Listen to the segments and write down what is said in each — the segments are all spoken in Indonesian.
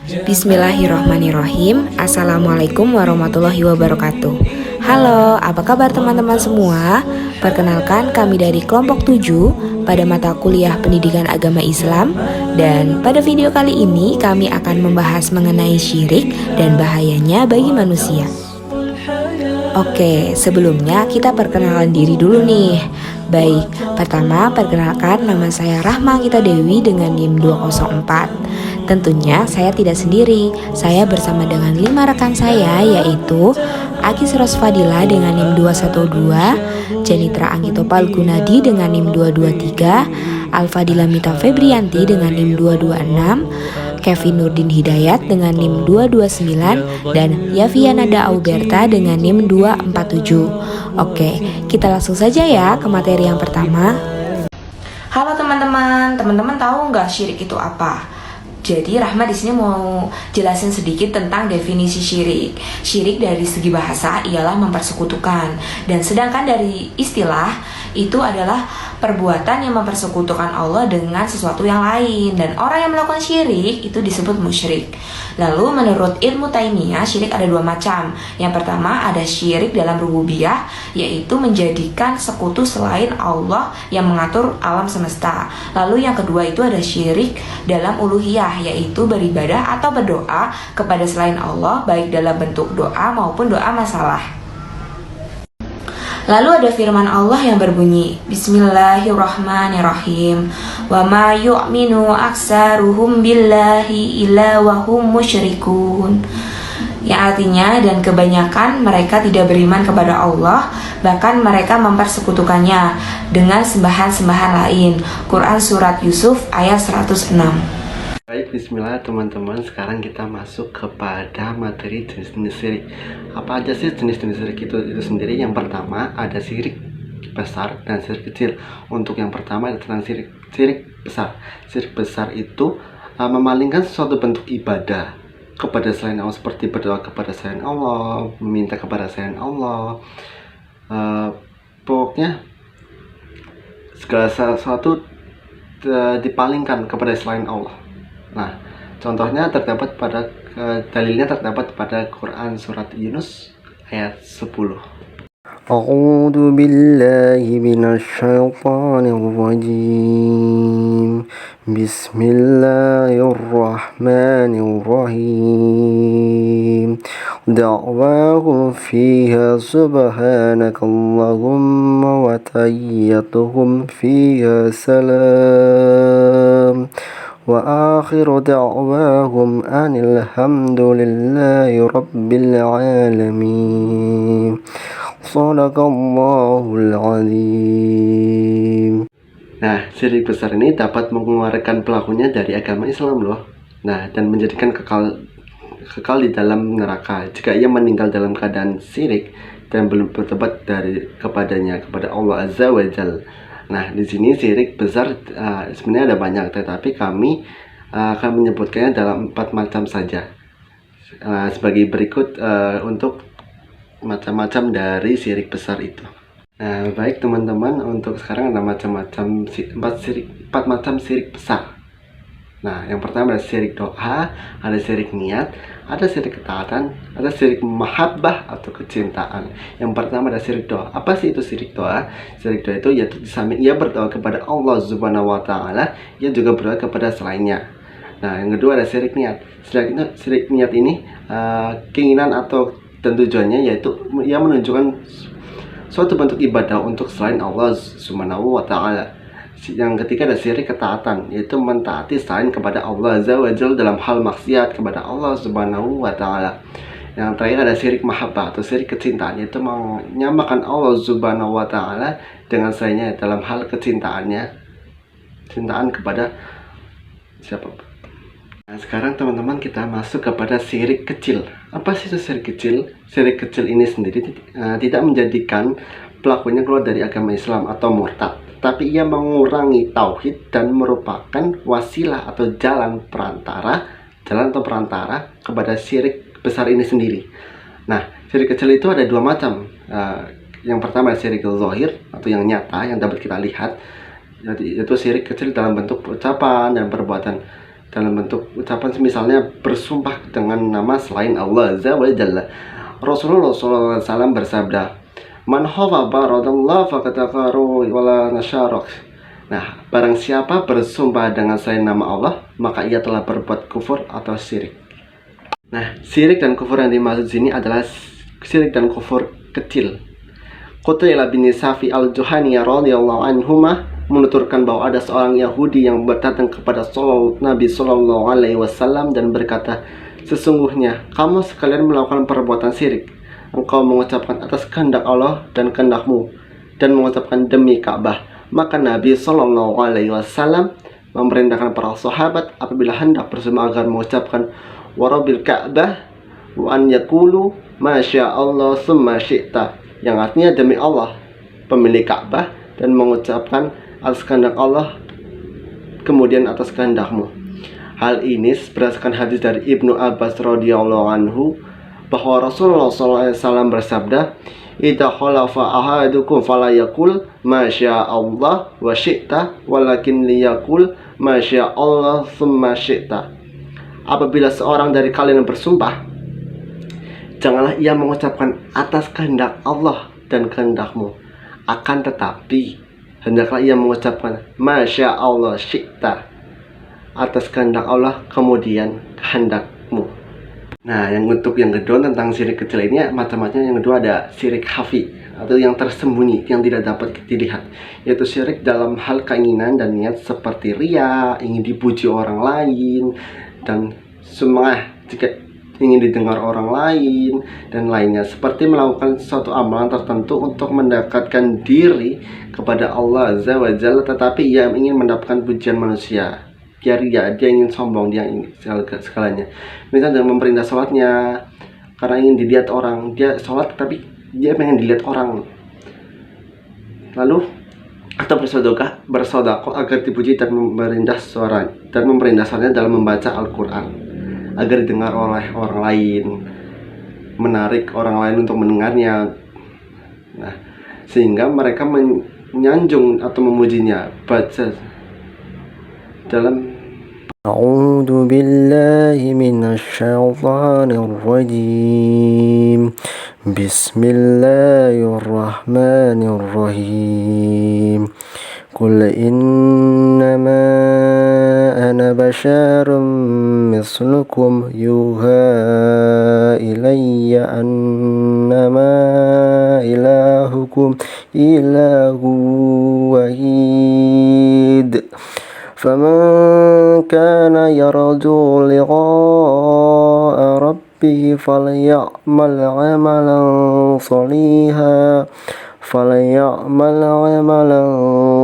Bismillahirrohmanirrohim. Assalamualaikum warahmatullahi wabarakatuh. Halo, apa kabar teman-teman semua? Perkenalkan, kami dari kelompok 7 pada mata kuliah Pendidikan Agama Islam. Dan pada video kali ini kami akan membahas mengenai syirik dan bahayanya bagi manusia. Oke, sebelumnya kita perkenalan diri dulu nih. Baik, pertama perkenalkan, nama saya Rahma Gita Dewi dengan NIM 204. Tentunya saya tidak sendiri, saya bersama dengan 5 rekan saya, yaitu Agis Rosfadila dengan NIM 212, Janitra Anggito Palgunadi dengan NIM 223, Alfadila Mita Febrianti dengan NIM 226, Kevin Nurdin Hidayat dengan NIM 229, dan Yavianada Auberta dengan NIM 247. Oke, kita langsung saja ya ke materi yang pertama. Halo teman-teman tahu nggak syirik itu apa? Jadi Rahma di sini mau jelasin sedikit tentang definisi syirik. Syirik dari segi bahasa ialah mempersekutukan, dan sedangkan dari istilah itu adalah perbuatan yang mempersekutukan Allah dengan sesuatu yang lain, dan orang yang melakukan syirik itu disebut musyrik. Lalu menurut ilmu Taimiyah, syirik ada 2 macam. Yang pertama ada syirik dalam rububiyah, yaitu menjadikan sekutu selain Allah yang mengatur alam semesta. Lalu yang kedua itu ada syirik dalam uluhiyah, yaitu beribadah atau berdoa kepada selain Allah, baik dalam bentuk doa maupun doa masalah. Lalu ada firman Allah yang berbunyi, Bismillahirrahmanirrahim, wa ma yu'minu aksaruhum billahi illa wa hum musyrikun. Yang artinya, dan kebanyakan mereka tidak beriman kepada Allah, bahkan mereka mempersekutukannya dengan sembahan-sembahan lain. Quran Surat Yusuf ayat 106. Baik, bismillah teman-teman. Sekarang kita masuk kepada materi jenis-jenis syirik. Apa aja sih jenis-jenis syirik itu sendiri? Yang pertama ada syirik besar dan syirik kecil. Untuk yang pertama ada tentang syirik besar. Syirik besar itu memalingkan suatu bentuk ibadah kepada selain Allah, seperti berdoa kepada selain Allah, meminta kepada selain Allah. Pokoknya segala sesuatu dipalingkan kepada selain Allah. Nah, contohnya terdapat pada dalilnya terdapat pada Quran Surat Yunus ayat 10. A'udzu billahi minasyaitonir rajim. Bismillahirrahmanirrahim. Da'wahum fiha subhanakallahumma wa tahiyyatuhum fiha salam. Wa akhiru da'wahum anil hamdulillahi rabbil alamin. Shadaqallahul azim. Nah, syirik besar ini dapat mengeluarkan pelakunya dari agama Islam loh. Nah, dan menjadikan kekal di dalam neraka jika ia meninggal dalam keadaan syirik dan belum bertobat kepada Allah Azza wa Jalla. Nah, di sini syirik besar sebenarnya ada banyak, tetapi kami akan menyebutkannya dalam 4 macam saja. Sebagai berikut untuk macam-macam dari syirik besar itu. Nah, baik teman-teman, untuk sekarang ada macam-macam 4 macam syirik besar. Nah, yang pertama ada syirik doa, ada syirik niat, ada syirik ketaatan, ada syirik mahabbah atau kecintaan. Yang pertama ada syirik doa. Apa sih itu syirik doa? Syirik doa itu yaitu di samping ia berdoa kepada Allah Subhanahu wa taala, ia juga berdoa kepada selainnya. Nah, yang kedua ada syirik niat. Syirik niat ini keinginan atau dan tujuannya yaitu ia menunjukkan suatu bentuk ibadah untuk selain Allah Subhanahu wa taala. Yang ketiga ada syirik ketaatan, yaitu mentaati selain kepada Allah Azza wa Jalla dalam hal maksiat kepada Allah Subhanahu wa taala. Yang terakhir ada syirik mahabbah atau syirik kecintaan, yaitu menyamakan Allah Subhanahu wa taala dengan selainnya dalam hal cintaan kepada siapapun. Nah, sekarang teman-teman kita masuk kepada syirik kecil. Apa sih itu syirik kecil? Syirik kecil ini sendiri tidak menjadikan pelakunya keluar dari agama Islam atau murtad, tapi ia mengurangi tauhid dan merupakan wasilah atau jalan perantara kepada syirik besar ini sendiri. Nah, syirik kecil itu ada 2 macam. Yang pertama syirik zahir atau yang nyata yang dapat kita lihat, yaitu syirik kecil dalam bentuk ucapan dan perbuatan. dalam bentuk ucapan misalnya bersumpah dengan nama selain Allah Azza wa Jalla. Rasulullah SAW bersabda, "Man hafaza radallah faqad kafaru wala nasyarak." Nah, barang siapa bersumpah dengan selain nama Allah, maka ia telah berbuat kufur atau syirik. Nah, syirik dan kufur yang dimaksud sini adalah syirik dan kufur kecil. Qutailah bin Safi al-Juhani radhiyallahu anhuma menuturkan bahwa ada seorang Yahudi yang datang kepada Nabi Shallallahu Alaihi Wasallam dan berkata, "Sesungguhnya kamu sekalian melakukan perbuatan syirik. Engkau mengucapkan atas kehendak Allah dan kehendakmu dan mengucapkan demi Ka'bah." Maka Nabi Shallallahu Alaihi Wasallam memerintahkan para sahabat apabila hendak bersumpah agar mengucapkan warabil Ka'bah wa an yaqulu masya Allah summa syi'ta, yang artinya demi Allah pemilik Ka'bah, dan mengucapkan atas kehendak Allah kemudian atas kehendakmu. Hal ini berdasarkan hadis dari Ibnu Abbas radhiyallahu anhu bahwa Rasulullah SAW bersabda, "Idza khalafa ahadukum fala yaqul masya Allah wa syi'ta walakin liyaqul masya Allah summa syi'ta." Apabila seorang dari kalian bersumpah, janganlah ia mengucapkan atas kehendak Allah dan kehendakmu, akan tetapi hendaklah ia mengucapkan masya Allah syi'ta, atas kehendak Allah kemudian kehendakmu. Nah, yang untuk yang kedua tentang syirik kecil ini macam-macam. Yang kedua ada syirik khafi atau yang tersembunyi, yang tidak dapat dilihat, yaitu syirik dalam hal keinginan dan niat seperti riya, ingin dipuji orang lain, dan sum'ah jika ingin didengar orang lain dan lainnya, seperti melakukan suatu amalan tertentu untuk mendekatkan diri kepada Allah Azza wa Jalla, tetapi ia ingin mendapatkan pujian manusia. Dia ingin sombong, dia ingin segalanya. Misalnya dengan memperintah sholatnya karena ingin dilihat orang, dia sholat tapi dia pengen dilihat orang. Lalu atau bersedekah agar dipuji dan memerintah suaranya dalam membaca Al-Quran agar didengar oleh orang lain, menarik orang lain untuk mendengarnya. Nah, sehingga mereka menyanjung atau memujinya. Baca dalam A'udzu billahi minasy syaithanir rajim. Bismillahirrahmanirrahim. Qul innama ana basyarum mislukum yuha ilayya annama ilahukum ilahu wahid. فمن كان يرجو لقاء ربه فليعمل عملا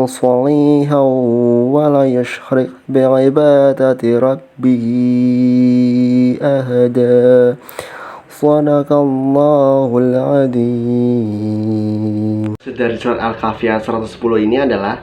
صالحا ولا يشرك بعبادة ربه أحدا. Sadaqallahul Adzim. Dari surat Al-Kahfi 110 ini adalah,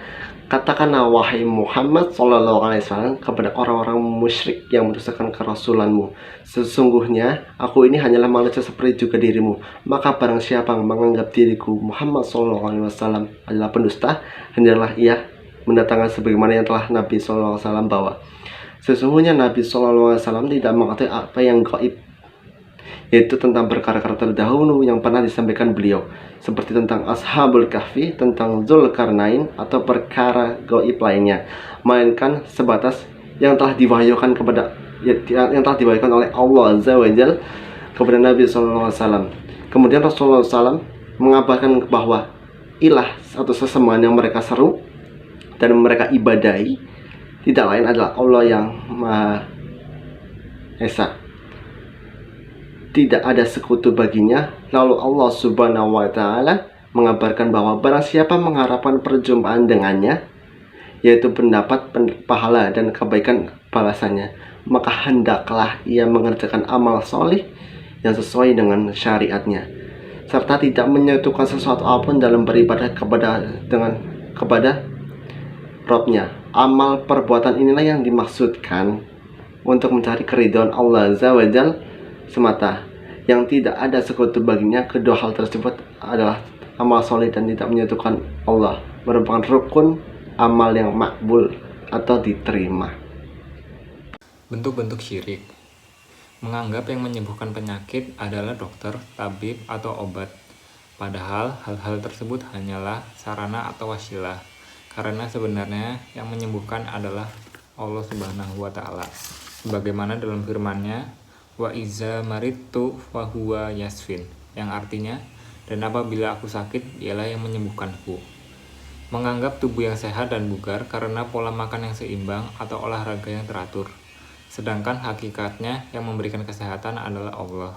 katakanlah wahai Muhammad Sallallahu Alaihi Wasallam kepada orang-orang musyrik yang mendustakan kerasulanmu, sesungguhnya aku ini hanyalah manusia seperti juga dirimu. Maka barang siapa yang menganggap diriku Muhammad Sallallahu Alaihi Wasallam adalah pendusta, hendaklah ia mendatangkan sebagaimana yang telah Nabi Sallallahu Alaihi Wasallam bawa. Sesungguhnya Nabi Sallallahu Alaihi Wasallam tidak mengetahui apa yang gaib, yaitu tentang perkara-perkara terdahulu yang pernah disampaikan beliau, seperti tentang Ashabul Kahfi, tentang Dzulkarnain, atau perkara gaib lainnya, melainkan sebatas yang telah diwahyukan oleh Allah Azza wa Jalla kepada Nabi Sallallahu Alaihi Wasallam. Kemudian Rasulullah SAW mengabarkan bahwa ilah atau sesembahan yang mereka seru dan mereka ibadahi tidak lain adalah Allah yang Maha Esa. Tidak ada sekutu baginya. Lalu Allah Subhanahu wa Ta'ala mengabarkan bahwa barang siapa mengharapkan perjumpaan dengannya, yaitu pendapat pahala dan kebaikan balasannya, maka hendaklah ia mengerjakan amal solih yang sesuai dengan syariatnya, serta tidak menyatukan sesuatu apapun dalam beribadah kepada Rabb-nya. Amal perbuatan inilah yang dimaksudkan untuk mencari keridhaan Allah Azza wa Jalla semata, yang tidak ada sekutu baginya. Kedua hal tersebut adalah amal soleh dan tidak menyatukan Allah, merupakan rukun amal yang makbul atau diterima. Bentuk-bentuk syirik. Menganggap yang menyembuhkan penyakit adalah dokter, tabib, atau obat. Padahal hal-hal tersebut hanyalah sarana atau wasilah. Karena sebenarnya yang menyembuhkan adalah Allah Subhanahu wa taala. Sebagaimana dalam firman-Nya, "Wa iza maridtu fahuwa yasfin", yang artinya, dan apabila aku sakit, dialah yang menyembuhkanku. Menganggap tubuh yang sehat dan bugar karena pola makan yang seimbang atau olahraga yang teratur. Sedangkan hakikatnya yang memberikan kesehatan adalah Allah.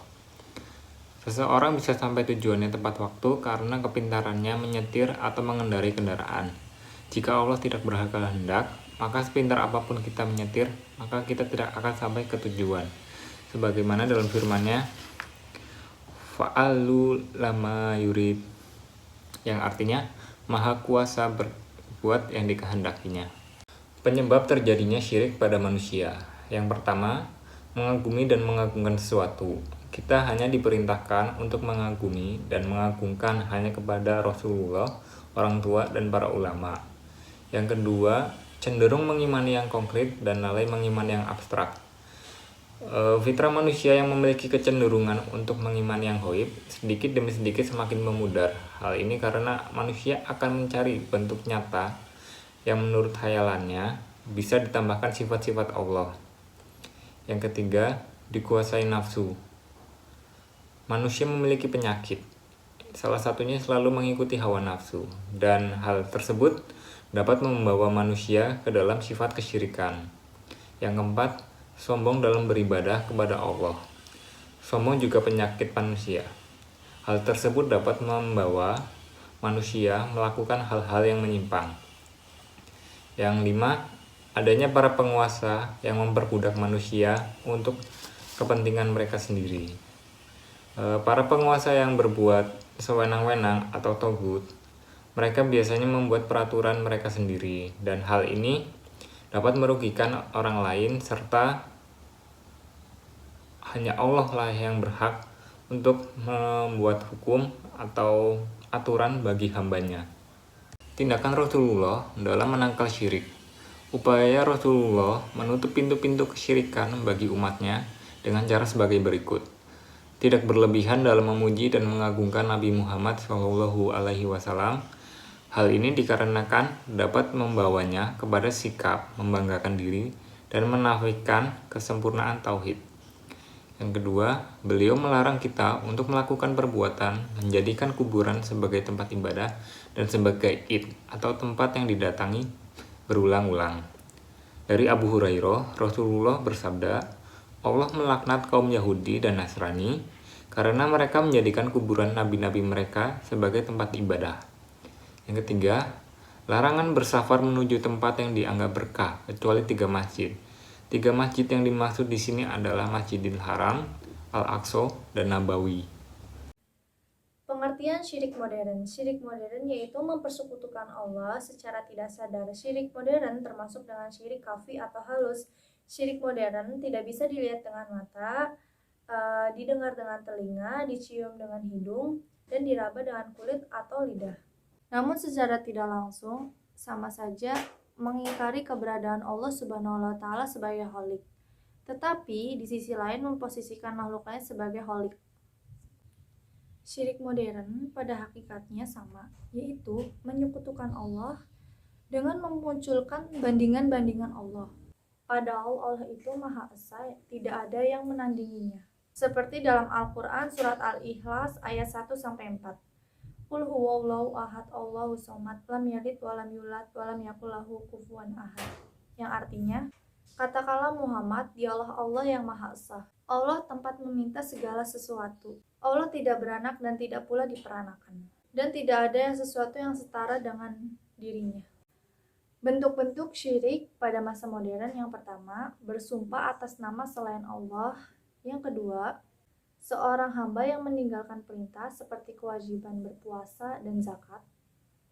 Seseorang bisa sampai tujuannya tepat waktu karena kepintarannya menyetir atau mengendarai kendaraan. Jika Allah tidak berkehendak, maka sepintar apapun kita menyetir, maka kita tidak akan sampai ke tujuan. Sebagaimana dalam firman-Nya, "Fa'alu lama yurid", yang artinya Maha Kuasa berbuat yang dikehendakinya. Penyebab terjadinya syirik pada manusia. Yang pertama, mengagumi dan mengagungkan sesuatu. Kita hanya diperintahkan untuk mengagumi dan mengagungkan hanya kepada Rasulullah, orang tua, dan para ulama. Yang kedua, cenderung mengimani yang konkret dan lalai mengimani yang abstrak. Fitrah manusia yang memiliki kecenderungan untuk mengimani yang gaib sedikit demi sedikit semakin memudar. Hal ini karena manusia akan mencari bentuk nyata yang menurut khayalannya bisa ditambahkan sifat-sifat Allah. Yang ketiga, dikuasai nafsu. Manusia memiliki penyakit. Salah satunya selalu mengikuti hawa nafsu, dan hal tersebut dapat membawa manusia ke dalam sifat kesyirikan. Yang keempat, sombong dalam beribadah kepada Allah. Sombong juga penyakit manusia. Hal tersebut dapat membawa manusia melakukan hal-hal yang menyimpang. Yang lima, adanya para penguasa yang memperbudak manusia untuk kepentingan mereka sendiri. Para penguasa yang berbuat sewenang-wenang atau togut, mereka biasanya membuat peraturan mereka sendiri, dan hal ini dapat merugikan orang lain serta hanya Allah lah yang berhak untuk membuat hukum atau aturan bagi hambanya. Tindakan Rasulullah dalam menangkal syirik. Upaya Rasulullah menutup pintu-pintu kesyirikan bagi umatnya dengan cara sebagai berikut. Tidak berlebihan dalam memuji dan mengagungkan Nabi Muhammad SAW. Hal ini dikarenakan dapat membawanya kepada sikap membanggakan diri dan menafikan kesempurnaan tauhid. Yang kedua, beliau melarang kita untuk melakukan perbuatan menjadikan kuburan sebagai tempat ibadah dan sebagai id atau tempat yang didatangi berulang-ulang. Dari Abu Hurairah, Rasulullah bersabda, Allah melaknat kaum Yahudi dan Nasrani karena mereka menjadikan kuburan nabi-nabi mereka sebagai tempat ibadah. Yang ketiga, larangan bersafar menuju tempat yang dianggap berkah kecuali 3 masjid. 3 masjid yang dimaksud di sini adalah Masjidil Haram, Al-Aqsa, dan Nabawi. Pengertian syirik modern. Syirik modern yaitu mempersekutukan Allah secara tidak sadar. Syirik modern termasuk dengan syirik khafi atau halus. Syirik modern tidak bisa dilihat dengan mata, didengar dengan telinga, dicium dengan hidung, dan diraba dengan kulit atau lidah. Namun secara tidak langsung, sama saja mengingkari keberadaan Allah Subhanahu wa taala sebagai Khalik. Tetapi di sisi lain memposisikan makhluk lain sebagai Khalik. Syirik modern pada hakikatnya sama, yaitu menyekutukan Allah dengan memunculkan bandingan-bandingan Allah. Padahal Allah itu Maha Esa, tidak ada yang menandinginya. Seperti dalam Al-Quran surat Al-Ikhlas ayat 1-4. Qul huwallahu ahad Allahu somad lam yalid walam yulad walam yakul lahu kufuwan ahad. Yang artinya, katakanlah Muhammad, dialah Allah yang Maha Esa. Allah tempat meminta segala sesuatu. Allah tidak beranak dan tidak pula diperanakan. Dan tidak ada sesuatu yang setara dengan dirinya. Bentuk-bentuk syirik pada masa modern yang pertama, bersumpah atas nama selain Allah. Yang kedua, seorang hamba yang meninggalkan perintah seperti kewajiban berpuasa dan zakat.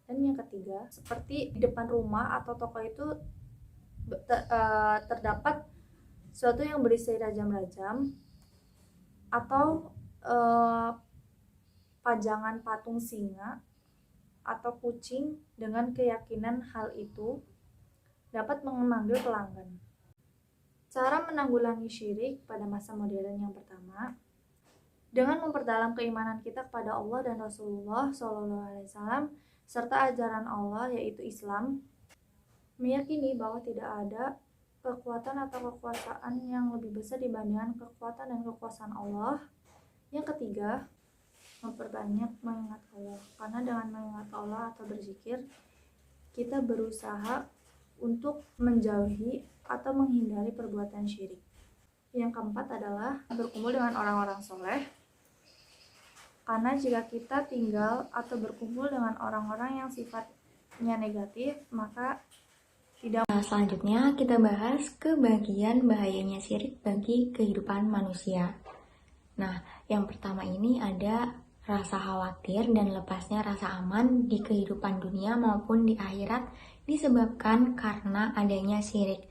Dan yang ketiga, seperti di depan rumah atau toko itu terdapat sesuatu yang berisi rajam-rajam atau pajangan patung singa atau kucing dengan keyakinan hal itu dapat memanggil pelanggan. Cara menanggulangi syirik pada masa modern yang pertama, dengan memperdalam keimanan kita kepada Allah dan Rasulullah SAW serta ajaran Allah yaitu Islam, meyakini bahwa tidak ada kekuatan atau kekuasaan yang lebih besar dibandingkan kekuatan dan kekuasaan Allah. Yang ketiga, memperbanyak mengingat Allah, karena dengan mengingat Allah atau berzikir, kita berusaha untuk menjauhi atau menghindari perbuatan syirik. Yang keempat adalah berkumpul dengan orang-orang soleh, karena jika kita tinggal atau berkumpul dengan orang-orang yang sifatnya negatif, maka tidak. Nah, selanjutnya kita bahas ke bagian bahayanya syirik bagi kehidupan manusia. Nah, yang pertama ini ada rasa khawatir dan lepasnya rasa aman di kehidupan dunia maupun di akhirat disebabkan karena adanya syirik.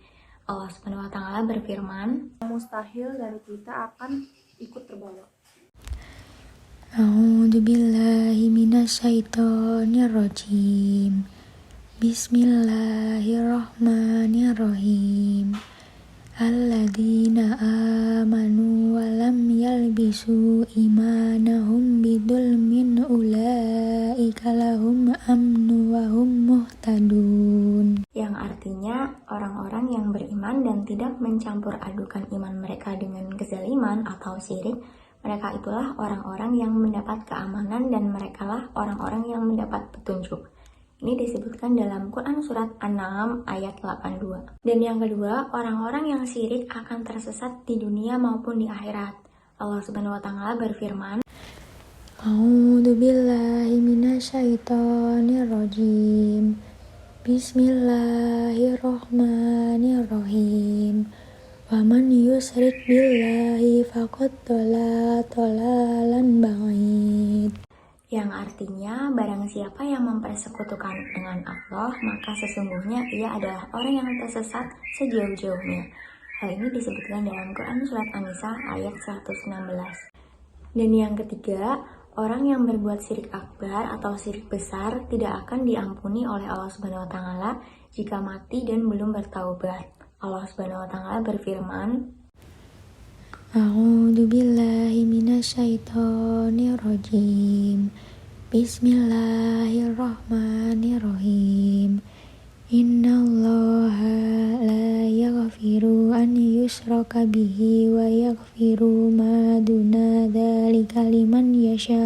Allah Subhanahu wa taala berfirman, mustahil dari kita akan ikut terbawa. A'udzu billahi minasyaitonir rajim. Bismillahirrahmanirrahim. Alladzina amanu wa lam yalbisu imanahum bidzulmin ulaika lahum amnu wa hum muhtadun. yang artinya orang-orang yang beriman dan tidak mencampur adukan iman mereka dengan kezaliman atau syirik, mereka itulah orang-orang yang mendapat keamanan dan merekalah orang-orang yang mendapat petunjuk. Ini disebutkan dalam Quran Surat An-Naam ayat 82. Dan yang kedua, orang-orang yang syirik akan tersesat di dunia maupun di akhirat. Allah Subhanahu wa taala berfirman, A'udzu billahi minasyaitonir rajim. Bismillahirrahmanirrahim. Wa man yusyrik billahi faqad dhalla dhalalan ba'id. yang artinya barang siapa yang mempersekutukan dengan Allah, maka sesungguhnya ia adalah orang yang tersesat sejauh-jauhnya. Hal ini disebutkan dalam Quran Surat An-Nisa ayat 116. Dan yang ketiga, orang yang berbuat syirik akbar atau syirik besar tidak akan diampuni oleh Allah Subhanahu wa taala jika mati dan belum bertaubat. Allah Subhanahu wa taala berfirman, A'udzu billahi minasyaitonir rajim. Bismillahirrahmanirrahim. Innallaha la yaghfiru an yushraka bihi wa yaghfiru ma duna dzalika liman yasha.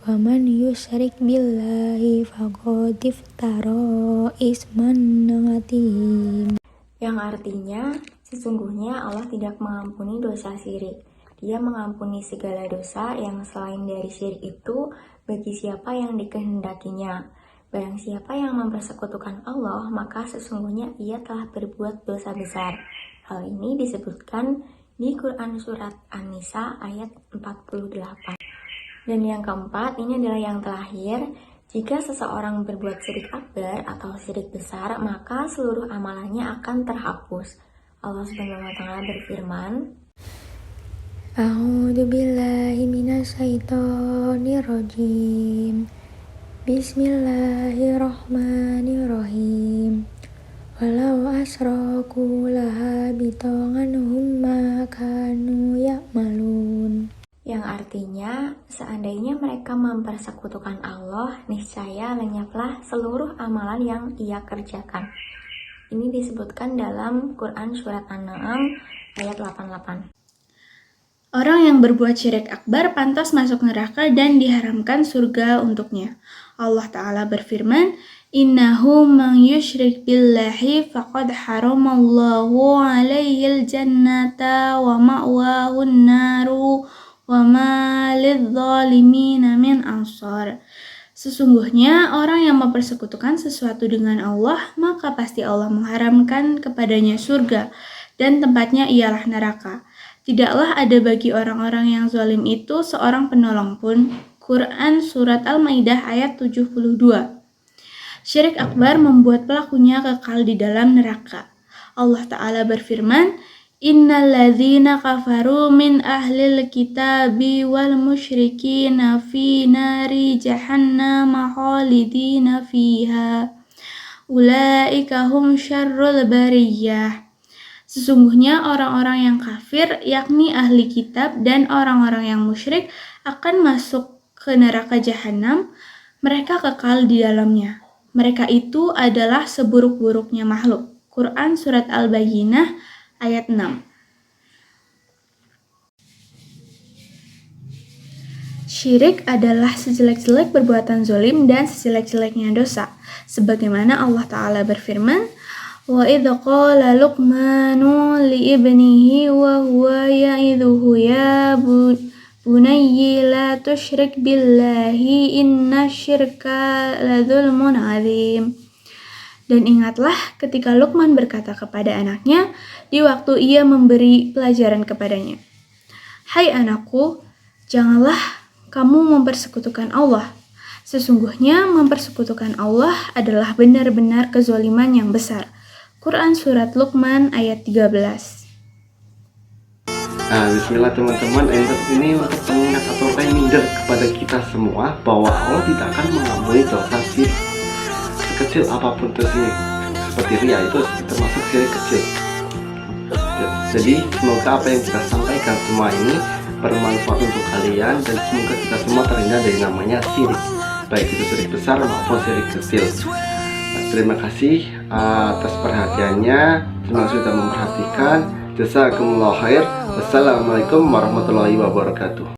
Wa man yusyrik billahi faqad iftara isman 'adzim. yang artinya sesungguhnya Allah tidak mengampuni dosa syirik. Dia mengampuni segala dosa yang selain dari syirik itu bagi siapa yang dikehendakinya. Barang siapa yang mempersekutukan Allah, maka sesungguhnya ia telah berbuat dosa besar. Hal ini disebutkan di Quran Surat An-Nisa ayat 48. Dan yang keempat, ini adalah yang terakhir. Jika seseorang berbuat syirik akbar atau syirik besar, maka seluruh amalannya akan terhapus. Allah Subhanahu wa taala berfirman, A'udzu billahi minasyaitonir rajim. Bismillahirrahmanirrahim. Walau asyraku lahabita anhum ma kanu ya'malun. yang artinya seandainya mereka mempersekutukan Allah, niscaya lenyaplah seluruh amalan yang ia kerjakan. Ini disebutkan dalam Quran Surat An-Naam ayat 88. Orang yang berbuat syirik akbar pantas masuk neraka dan diharamkan surga untuknya. Allah Ta'ala berfirman, Innahu man yushrik billahi faqad haramallahu alaihil jannata wa ma'wahun naru wa ma lidzalimina min ansar. Sesungguhnya orang yang mempersekutukan sesuatu dengan Allah, maka pasti Allah mengharamkan kepadanya surga dan tempatnya ialah neraka. Tidaklah ada bagi orang-orang yang zalim itu seorang penolong pun. Quran Surat Al-Maidah ayat 72. Syirik akbar membuat pelakunya kekal di dalam neraka. Allah Ta'ala berfirman, Innal ladzina kafaru min ahlil kitabi wal musyrikina fi nari jahannam khalidina fiha. Ulaika hum syarrul bariyah. Sesungguhnya orang-orang yang kafir, yakni ahli kitab dan orang-orang yang musyrik, akan masuk ke neraka jahanam. Mereka kekal di dalamnya. Mereka itu adalah seburuk-buruknya makhluk. Quran Surat Al-Bayyinah ayat 6. Syirik adalah sejelek-jelek perbuatan zolim dan sejelek-jeleknya dosa. Sebagaimana Allah Ta'ala berfirman, وَإِذْ قَالَ لُقْمَانُ لِابْنِهِ وَهُوَ يَعِظُهُ يَا بُنَيَّ لَا تُشْرِكْ بِاللَّهِ إِنَّ الشِّرْكَ لَظُلْمٌ عَظِيمٌ. Dan ingatlah ketika Luqman berkata kepada anaknya di waktu ia memberi pelajaran kepadanya, "Hai anakku, janganlah kamu mempersekutukan Allah. Sesungguhnya mempersekutukan Allah adalah benar-benar kezaliman yang besar." Quran Surat Luqman ayat 13. Nah, bismillah teman-teman, ini untuk pengingat atau reminder kepada kita semua bahwa Allah tidak akan mengampuni dosa syirik sekecil apapun itu syirik. Seperti ria itu termasuk syirik kecil. Jadi semoga apa yang kita sampaikan semua ini bermanfaat untuk kalian dan semoga kita semua terhindar dari namanya syirik, baik itu syirik besar maupun syirik kecil. Terima kasih atas perhatiannya. Terima kasih sudah memperhatikan. Jazakumullah khair. Wassalamualaikum warahmatullahi wabarakatuh.